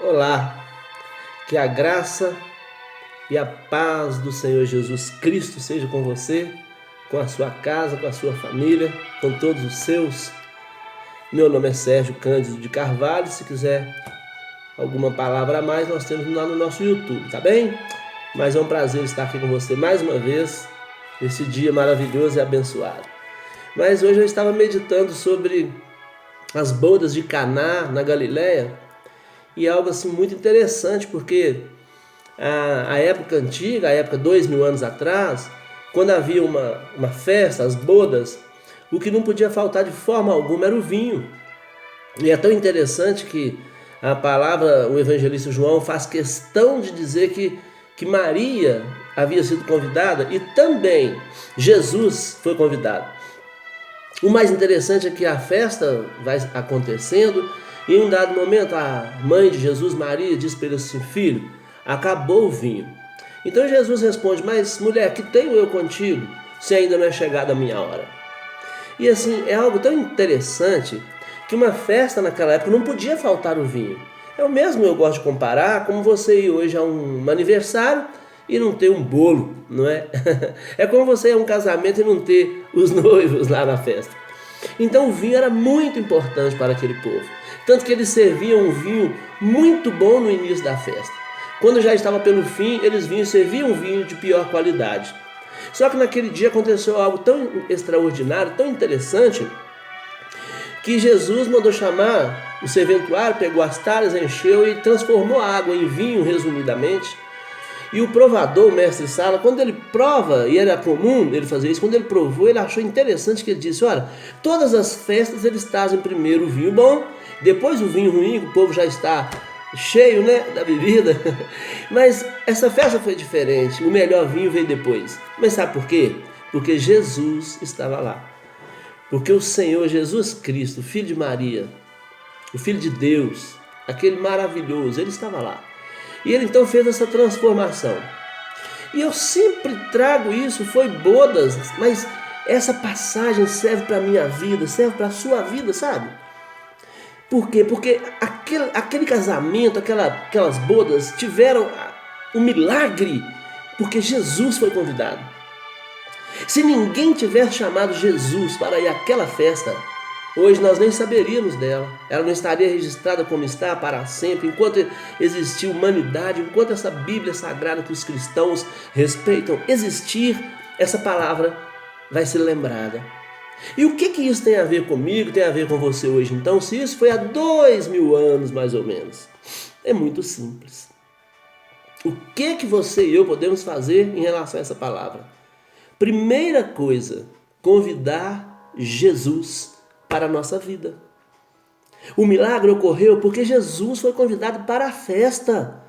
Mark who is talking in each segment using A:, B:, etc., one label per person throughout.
A: Olá, que a graça e a paz do Senhor Jesus Cristo seja com você, com a sua casa, com a sua família, com todos os seus. Meu nome é Sérgio Cândido de Carvalho. Se quiser alguma palavra a mais, nós temos lá no nosso YouTube, tá bem? Mas é um prazer estar aqui com você mais uma vez, nesse dia maravilhoso e abençoado. Mas hoje eu estava meditando sobre as bodas de Caná na Galileia, e é algo assim muito interessante, porque a época antiga, a época 2000 anos atrás, quando havia uma festa, as bodas, o que não podia faltar de forma alguma era o vinho. E é tão interessante que a palavra, o evangelista João faz questão de dizer que Maria havia sido convidada e também Jesus foi convidado. O mais interessante é que a festa vai acontecendo e em um dado momento a mãe de Jesus, Maria, diz para ele assim: filho, acabou o vinho. Então Jesus responde: mas mulher, que tenho eu contigo, se ainda não é chegada a minha hora? E assim, é algo tão interessante que uma festa naquela época não podia faltar o vinho. É o mesmo, eu gosto de comparar, como você ir hoje a um aniversário e não ter um bolo, não é? É como você ir a um casamento e não ter os noivos lá na festa. Então o vinho era muito importante para aquele povo. Tanto que eles serviam um vinho muito bom no início da festa. Quando já estava pelo fim, eles vinham e serviam um vinho de pior qualidade. Só que naquele dia aconteceu algo tão extraordinário, tão interessante, que Jesus mandou chamar o serventuário, pegou as talhas, encheu e transformou a água em vinho, resumidamente. E o provador, o mestre Sala, quando ele prova, e era comum ele fazer isso, quando ele provou, ele achou interessante que ele disse: olha, todas as festas eles trazem primeiro o vinho bom, depois o vinho ruim, que o povo já está cheio, né, da bebida. Mas essa festa foi diferente, o melhor vinho veio depois. Mas sabe por quê? Porque Jesus estava lá. Porque o Senhor Jesus Cristo, filho de Maria, o filho de Deus, aquele maravilhoso, ele estava lá. E ele então fez essa transformação. E eu sempre trago isso, foi bodas, mas essa passagem serve para a minha vida, serve para a sua vida, sabe? Por quê? Porque aquele casamento, aquelas bodas tiveram um milagre, porque Jesus foi convidado. Se ninguém tivesse chamado Jesus para ir àquela festa, hoje nós nem saberíamos dela. Ela não estaria registrada como está para sempre, enquanto existir humanidade, enquanto essa Bíblia sagrada que os cristãos respeitam existir, essa palavra vai ser lembrada. E o que isso tem a ver comigo, tem a ver com você hoje então, se isso foi há 2000 anos mais ou menos? É muito simples. O que você e eu podemos fazer em relação a essa palavra? Primeira coisa, convidar Jesus para a nossa vida. O milagre ocorreu porque Jesus foi convidado para a festa.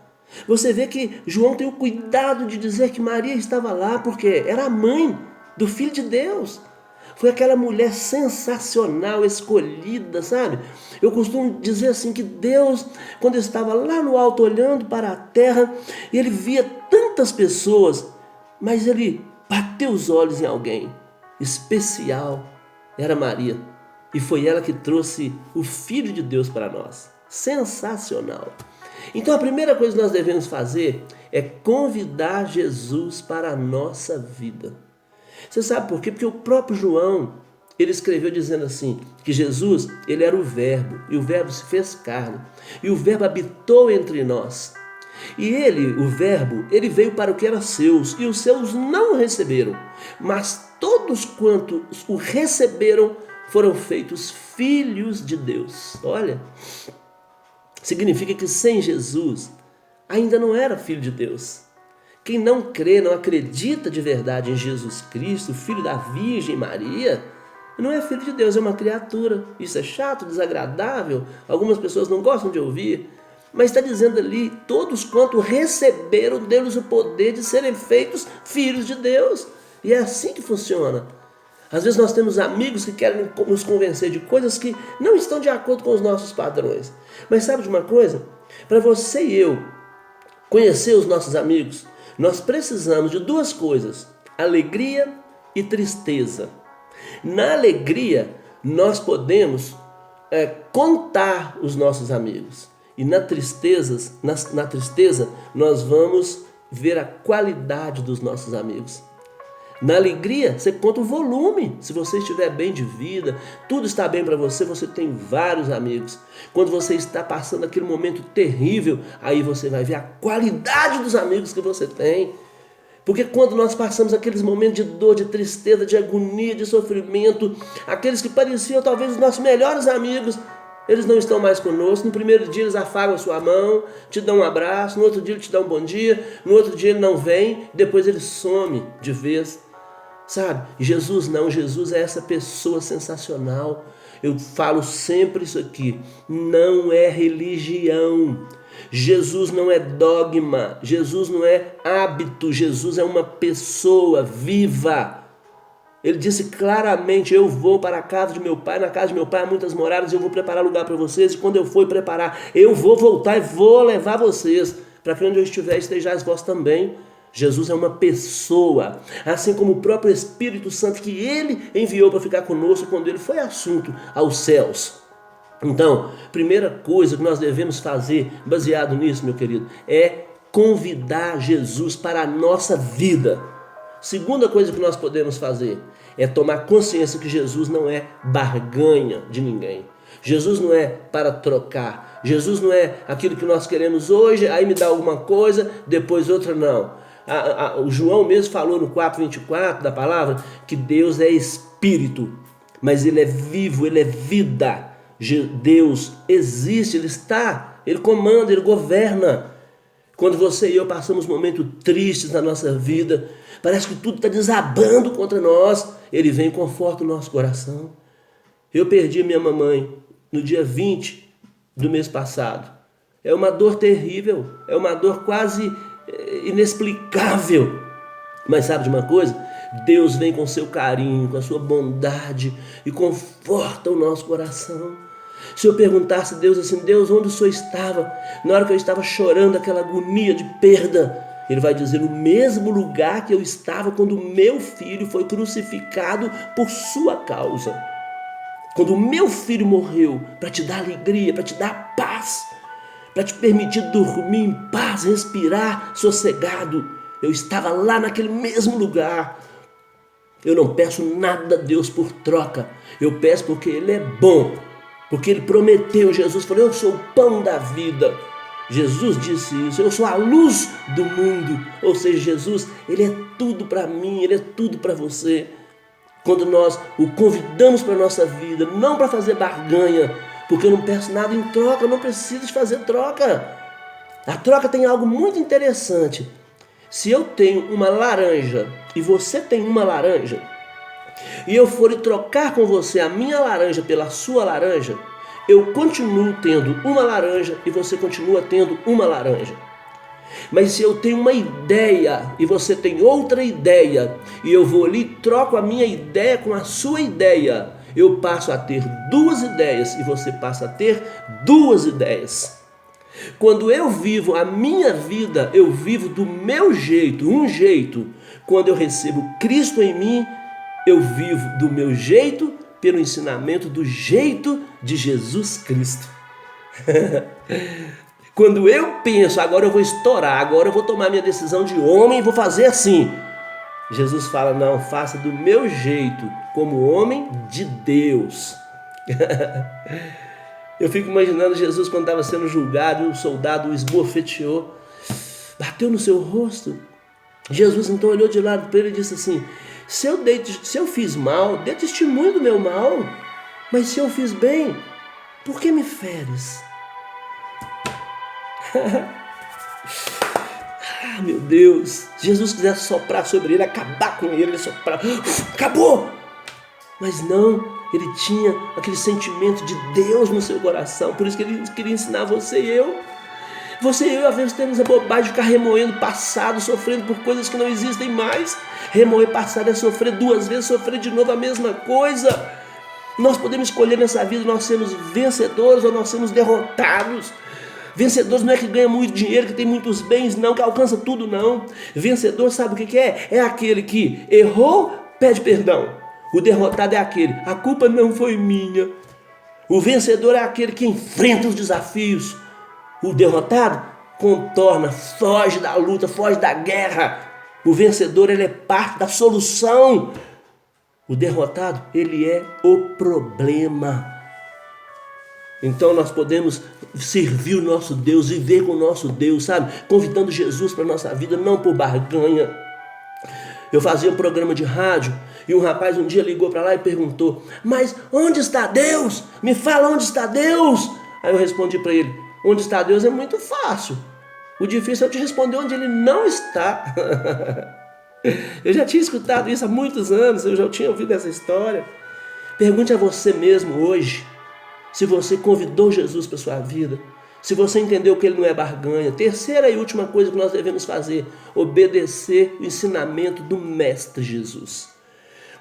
A: Você vê que João tem o cuidado de dizer que Maria estava lá porque era a mãe do Filho de Deus. Foi aquela mulher sensacional, escolhida, sabe? Eu costumo dizer assim que Deus, quando estava lá no alto olhando para a terra, e ele via tantas pessoas, mas ele bateu os olhos em alguém especial, era Maria. E foi ela que trouxe o Filho de Deus para nós. Sensacional. Então a primeira coisa que nós devemos fazer é convidar Jesus para a nossa vida. Você sabe por quê? Porque o próprio João, ele escreveu dizendo assim, que Jesus, ele era o Verbo, e o Verbo se fez carne, e o Verbo habitou entre nós. E ele, o Verbo, ele veio para o que era seus, e os seus não o receberam, mas todos quantos o receberam foram feitos filhos de Deus. Olha, significa que sem Jesus ainda não era filho de Deus. Quem não crê, não acredita de verdade em Jesus Cristo, filho da Virgem Maria, não é filho de Deus, é uma criatura. Isso é chato, desagradável, algumas pessoas não gostam de ouvir, mas está dizendo ali, todos quanto receberam deles o poder de serem feitos filhos de Deus. E é assim que funciona. Às vezes nós temos amigos que querem nos convencer de coisas que não estão de acordo com os nossos padrões. Mas sabe de uma coisa? Para você e eu conhecer os nossos amigos, nós precisamos de duas coisas: alegria e tristeza. Na alegria, nós podemos contar os nossos amigos. E na tristeza, nós vamos ver a qualidade dos nossos amigos. Na alegria, você conta o volume. Se você estiver bem de vida, tudo está bem para você, você tem vários amigos. Quando você está passando aquele momento terrível, aí você vai ver a qualidade dos amigos que você tem. Porque quando nós passamos aqueles momentos de dor, de tristeza, de agonia, de sofrimento, aqueles que pareciam talvez os nossos melhores amigos, eles não estão mais conosco. No primeiro dia eles afagam a sua mão, te dão um abraço, no outro dia ele te dá um bom dia, no outro dia ele não vem, depois ele some de vez. Sabe? Jesus não, Jesus é essa pessoa sensacional. Eu falo sempre isso aqui, não é religião. Jesus não é dogma, Jesus não é hábito, Jesus é uma pessoa viva. Ele disse claramente, eu vou para a casa de meu pai, na casa de meu pai há muitas moradas, eu vou preparar lugar para vocês, e quando eu for preparar, eu vou voltar e vou levar vocês, para que onde eu estiver estejais vós também. Jesus é uma pessoa, assim como o próprio Espírito Santo que ele enviou para ficar conosco quando ele foi assunto aos céus. Então, primeira coisa que nós devemos fazer, baseado nisso, meu querido, é convidar Jesus para a nossa vida. Segunda coisa que nós podemos fazer é tomar consciência que Jesus não é barganha de ninguém. Jesus não é para trocar. Jesus não é aquilo que nós queremos hoje, aí me dá alguma coisa, depois outra não. O João mesmo falou no 4:24 da palavra que Deus é Espírito, mas Ele é vivo, Ele é vida. Deus existe, Ele está, Ele comanda, Ele governa. Quando você e eu passamos momentos tristes na nossa vida, parece que tudo está desabando contra nós, Ele vem e conforta o nosso coração. Eu perdi minha mamãe no dia 20 do mês passado. É uma dor terrível, é uma dor quase inexplicável. Mas sabe de uma coisa? Deus vem com seu carinho, com a sua bondade e conforta o nosso coração. Se eu perguntasse a Deus assim, Deus, onde o Senhor estava? Na hora que eu estava chorando aquela agonia de perda, Ele vai dizer, no mesmo lugar que eu estava quando o meu filho foi crucificado por sua causa. Quando o meu filho morreu para te dar alegria, para te dar paz, para te permitir dormir em paz, respirar sossegado, eu estava lá naquele mesmo lugar. Eu não peço nada a Deus por troca, eu peço porque Ele é bom, porque Ele prometeu. Jesus falou, eu sou o pão da vida. Jesus disse isso, eu sou a luz do mundo. Ou seja, Jesus, Ele é tudo para mim, Ele é tudo para você. Quando nós o convidamos para a nossa vida, não para fazer barganha, porque eu não peço nada em troca, eu não preciso de fazer troca. A troca tem algo muito interessante. Se eu tenho uma laranja e você tem uma laranja, e eu for trocar com você a minha laranja pela sua laranja, eu continuo tendo uma laranja e você continua tendo uma laranja. Mas se eu tenho uma ideia e você tem outra ideia, e eu vou ali e troco a minha ideia com a sua ideia, eu passo a ter duas ideias e você passa a ter duas ideias. Quando eu vivo a minha vida, eu vivo do meu jeito, um jeito. Quando eu recebo Cristo em mim, eu vivo do meu jeito, pelo ensinamento do jeito de Jesus Cristo. Quando eu penso, agora eu vou estourar, agora eu vou tomar minha decisão de homem e vou fazer assim, Jesus fala, não, faça do meu jeito, como homem de Deus. Eu fico imaginando Jesus quando estava sendo julgado e o soldado o esbofeteou, bateu no seu rosto. Jesus então olhou de lado para ele e disse assim, se eu fiz mal, dê testemunho do meu mal, mas se eu fiz bem, por que me feres? Ah, meu Deus, se Jesus quisesse soprar sobre ele, acabar com ele soprar, acabou! Mas não, ele tinha aquele sentimento de Deus no seu coração, por isso que ele queria ensinar você e eu. Você e eu, às vezes, temos a bobagem de ficar remoendo o passado, sofrendo por coisas que não existem mais. Remoer passado é sofrer duas vezes, sofrer de novo a mesma coisa. Nós podemos escolher nessa vida nós sermos vencedores ou nós sermos derrotados. Vencedores não é que ganha muito dinheiro, que tem muitos bens, não, que alcança tudo, não. Vencedor, sabe o que é? É aquele que errou, pede perdão. O derrotado é aquele, a culpa não foi minha. O vencedor é aquele que enfrenta os desafios O derrotado contorna, foge da luta, foge da guerra. O vencedor, ele é parte da solução. O derrotado, ele é o problema. Então nós podemos servir o nosso Deus, viver com o nosso Deus, sabe? Convidando Jesus para a nossa vida, não por barganha. Eu fazia um programa de rádio e um rapaz um dia ligou para lá e perguntou: mas onde está Deus? Me fala onde está Deus. Aí eu respondi para ele: onde está Deus é muito fácil. O difícil é eu te responder onde ele não está. Eu já tinha escutado isso há muitos anos, eu já tinha ouvido essa história. Pergunte a você mesmo hoje, se você convidou Jesus para a sua vida, se você entendeu que ele não é barganha. Terceira e última coisa que nós devemos fazer: obedecer o ensinamento do Mestre Jesus.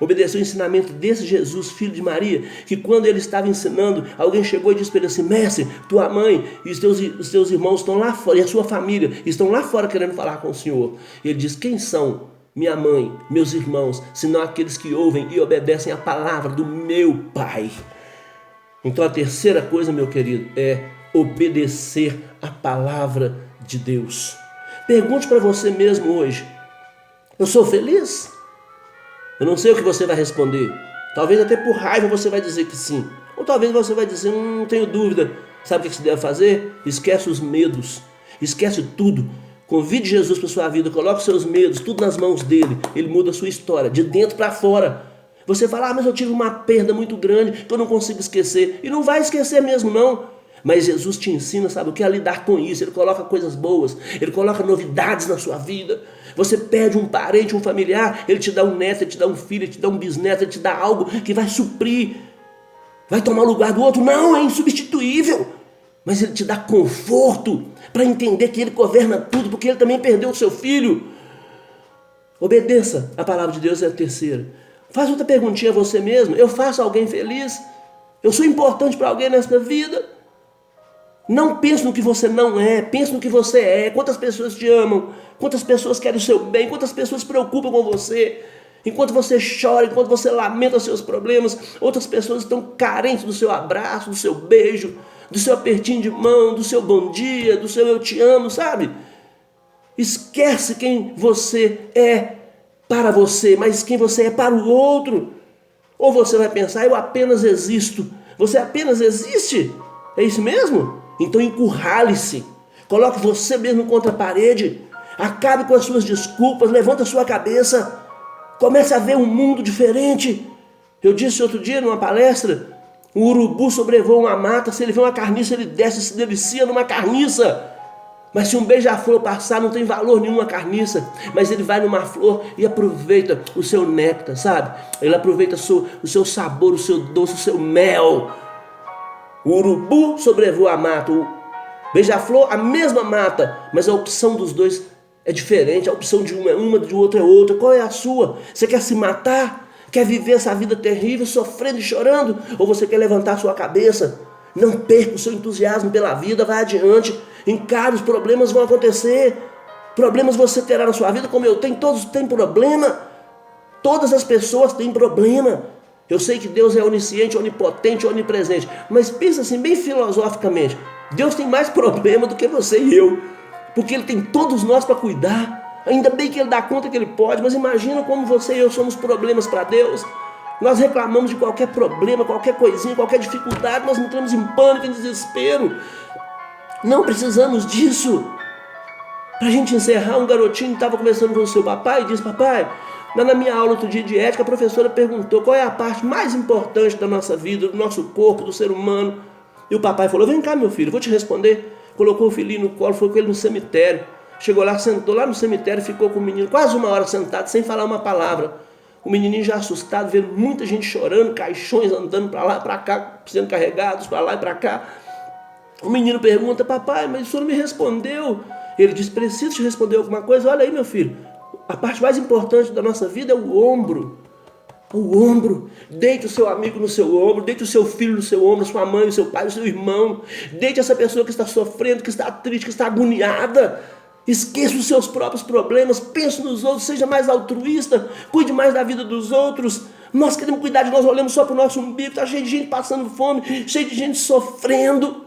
A: Obedecer o ensinamento desse Jesus, filho de Maria, que quando ele estava ensinando, alguém chegou e disse para ele assim: mestre, tua mãe e os teus irmãos estão lá fora, e a sua família estão lá fora querendo falar com o Senhor. Ele diz: quem são minha mãe, meus irmãos, senão aqueles que ouvem e obedecem a palavra do meu Pai? Então a terceira coisa, meu querido, é obedecer a palavra de Deus. Pergunte para você mesmo hoje: eu sou feliz? Eu não sei o que você vai responder. Talvez até por raiva você vai dizer que sim. Ou talvez você vai dizer: não tenho dúvida. Sabe o que você deve fazer? Esquece os medos. Esquece tudo. Convide Jesus para a sua vida. Coloque os seus medos tudo nas mãos dele. Ele muda a sua história, de dentro para fora. Você fala: mas eu tive uma perda muito grande que eu não consigo esquecer. E não vai esquecer mesmo não. Mas Jesus te ensina, sabe o que? A lidar com isso. Ele coloca coisas boas, ele coloca novidades na sua vida. Você perde um parente, um familiar, ele te dá um neto, ele te dá um filho, ele te dá um bisneto, ele te dá algo que vai suprir, vai tomar o lugar do outro. Não, é insubstituível. Mas ele te dá conforto para entender que ele governa tudo, porque ele também perdeu o seu filho. Obedeça a palavra de Deus, é a terceira. Faz outra perguntinha a você mesmo: eu faço alguém feliz? Eu sou importante para alguém nessa vida? Não pense no que você não é, pense no que você é. Quantas pessoas te amam, quantas pessoas querem o seu bem, quantas pessoas se preocupam com você. Enquanto você chora, enquanto você lamenta os seus problemas, outras pessoas estão carentes do seu abraço, do seu beijo, do seu apertinho de mão, do seu bom dia, do seu eu te amo, sabe? Esquece quem você é para você, mas quem você é para o outro. Ou você vai pensar: eu apenas existo. Você apenas existe? É isso mesmo? Então encurrale-se, coloque você mesmo contra a parede, acabe com as suas desculpas, levanta a sua cabeça, comece a ver um mundo diferente. Eu disse outro dia numa palestra: um urubu sobrevoa uma mata, se ele vê uma carniça ele desce e se delicia numa carniça. Mas se um beija-flor passar, não tem valor nenhum a carniça, mas ele vai numa flor e aproveita o seu néctar, sabe? Ele aproveita o seu sabor, o seu doce, o seu mel. O urubu sobrevoa a mata, o beija-flor a mesma mata, mas a opção dos dois é diferente. A opção de um é uma, de outro é outra. Qual é a sua? Você quer se matar? Quer viver essa vida terrível, sofrendo e chorando? Ou você quer levantar a sua cabeça? Não perca o seu entusiasmo pela vida, vai adiante. Encare, os problemas vão acontecer. Problemas você terá na sua vida, como eu tenho, todos têm problema. Todas as pessoas têm problema. Eu sei que Deus é onisciente, onipotente, onipresente, mas pensa assim bem filosoficamente: Deus tem mais problema do que você e eu, porque Ele tem todos nós para cuidar. Ainda bem que Ele dá conta que Ele pode, mas imagina como você e eu somos problemas para Deus. Nós reclamamos de qualquer problema, qualquer coisinha, qualquer dificuldade, nós entramos em pânico, em desespero. Não precisamos disso. Para a gente encerrar, um garotinho estava conversando com o seu papai e disse: papai, na minha aula outro dia de ética, a professora perguntou qual é a parte mais importante da nossa vida, do nosso corpo, do ser humano. E o papai falou: vem cá, meu filho, vou te responder. Colocou o filhinho no colo, foi com ele no cemitério. Chegou lá, sentou lá no cemitério, ficou com o menino quase uma hora sentado, sem falar uma palavra. O menininho já assustado, vendo muita gente chorando, caixões andando para lá e para cá, sendo carregados para lá e para cá. O menino pergunta: papai, mas o senhor não me respondeu. Ele diz: preciso te responder alguma coisa. Olha aí, meu filho, a parte mais importante da nossa vida é o ombro. O ombro. Deite o seu amigo no seu ombro, deite o seu filho no seu ombro, sua mãe, o seu pai, o seu irmão. Deite essa pessoa que está sofrendo, que está triste, que está agoniada. Esqueça os seus próprios problemas, pense nos outros, seja mais altruísta, cuide mais da vida dos outros. Nós queremos cuidar de nós, olhamos só para o nosso umbigo, está cheio de gente passando fome, cheio de gente sofrendo.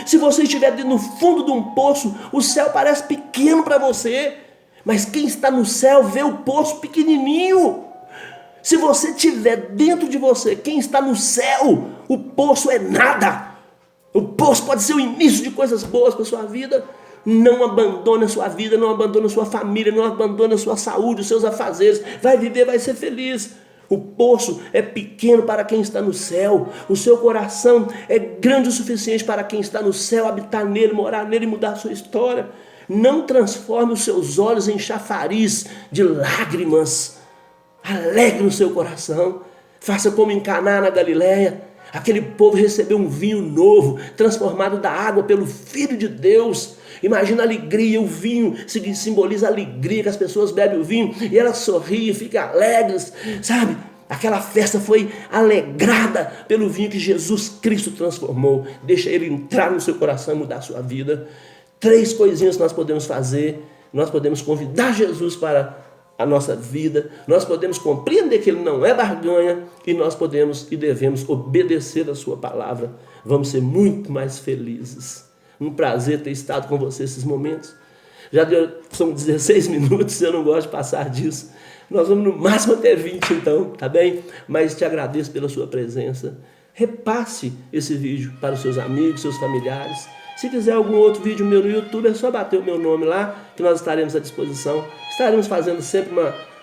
A: Se você estiver no fundo de um poço, o céu parece pequeno para você, mas quem está no céu vê o poço pequenininho. Se você estiver dentro de você, quem está no céu, o poço é nada. O poço pode ser o início de coisas boas para a sua vida. Não abandone a sua vida, não abandone a sua família, não abandone a sua saúde, os seus afazeres. Vai viver, vai ser feliz. O poço é pequeno para quem está no céu. O seu coração é grande o suficiente para quem está no céu, habitar nele, morar nele e mudar a sua história. Não transforme os seus olhos em chafariz de lágrimas. Alegre o seu coração. Faça como em Caná na Galileia. Aquele povo recebeu um vinho novo, transformado da água pelo Filho de Deus. Imagina a alegria, o vinho simboliza a alegria, que as pessoas bebem o vinho e elas sorriem, ficam alegres, sabe? Aquela festa foi alegrada pelo vinho que Jesus Cristo transformou. Deixa ele entrar no seu coração e mudar a sua vida. 3 coisinhas nós podemos fazer. Nós podemos convidar Jesus para a nossa vida, nós podemos compreender que ele não é barganha e nós podemos e devemos obedecer a sua palavra. Vamos ser muito mais felizes. Um prazer ter estado com você esses momentos. Já são 16 minutos, eu não gosto de passar disso. Nós vamos no máximo até 20 então, tá bem? Mas te agradeço pela sua presença. Repasse esse vídeo para os seus amigos, seus familiares. Se quiser algum outro vídeo meu no YouTube, é só bater o meu nome lá, que nós estaremos à disposição. Estaremos fazendo sempre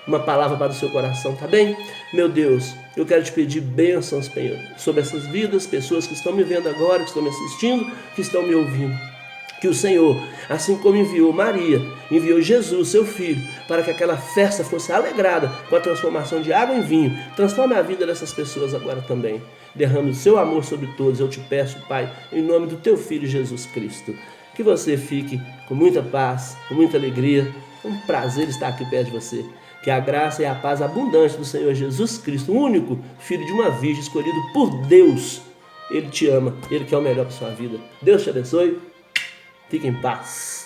A: uma palavra para o seu coração, tá bem? Meu Deus, eu quero te pedir bênçãos, Senhor, sobre essas vidas, pessoas que estão me vendo agora, que estão me assistindo, que estão me ouvindo. Que o Senhor, assim como enviou Maria, enviou Jesus, seu filho, para que aquela festa fosse alegrada com a transformação de água em vinho. Transforme a vida dessas pessoas agora também. Derrame o seu amor sobre todos. Eu te peço, Pai, em nome do teu Filho Jesus Cristo. Que você fique com muita paz, com muita alegria. É um prazer estar aqui perto de você. Que a graça e a paz abundante do Senhor Jesus Cristo, o único Filho de uma Virgem, escolhido por Deus, Ele te ama, Ele quer o melhor para a sua vida. Deus te abençoe. Fique em paz.